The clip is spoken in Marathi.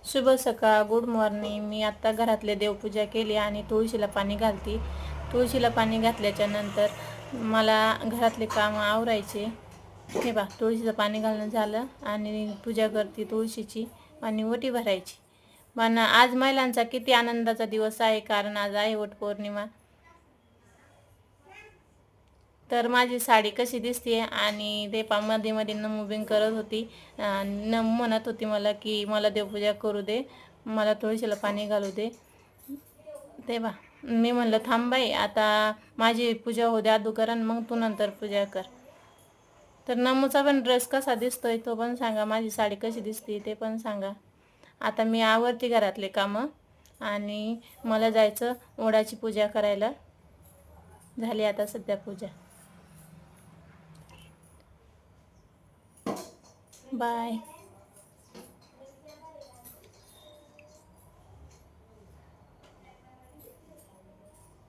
शुभ सकाळ, गुड मॉर्निंग. मी आत्ता घरातले देवपूजा केली आणि तुळशीला पाणी घालते. तुळशीला पाणी घातल्याच्या नंतर मला घरातले काम आवरायचे. हे बा, तुळशीचं पाणी घालणं झालं आणि पूजा करते तुळशीची आणि ओटी भरायची. पण आज महिलांचा किती आनंदाचा दिवस आहे, कारण आज आहे वटपौर्णिमा. तर माझी साडी कशी दिसते आणि ते मध्ये मध्ये मूविंग करत होती, म्हणत होती मला की मला देवपूजा करू दे, मला तुळशीला पाणी घालू दे. ते बा, मी म्हणलं थांब बाई, आता माझी पूजा होऊ द्या अगोदर आणि मग तू नंतर पूजा कर. तर नमूचा पण ड्रेस कसा दिसतोय तो पण सांगा, माझी साडी कशी दिसते ते पण सांगा. आता मी आवरते घरातले कामं आणि मला जायचं ओढाची पूजा करायला. झाली आता सध्या पूजा. बाय.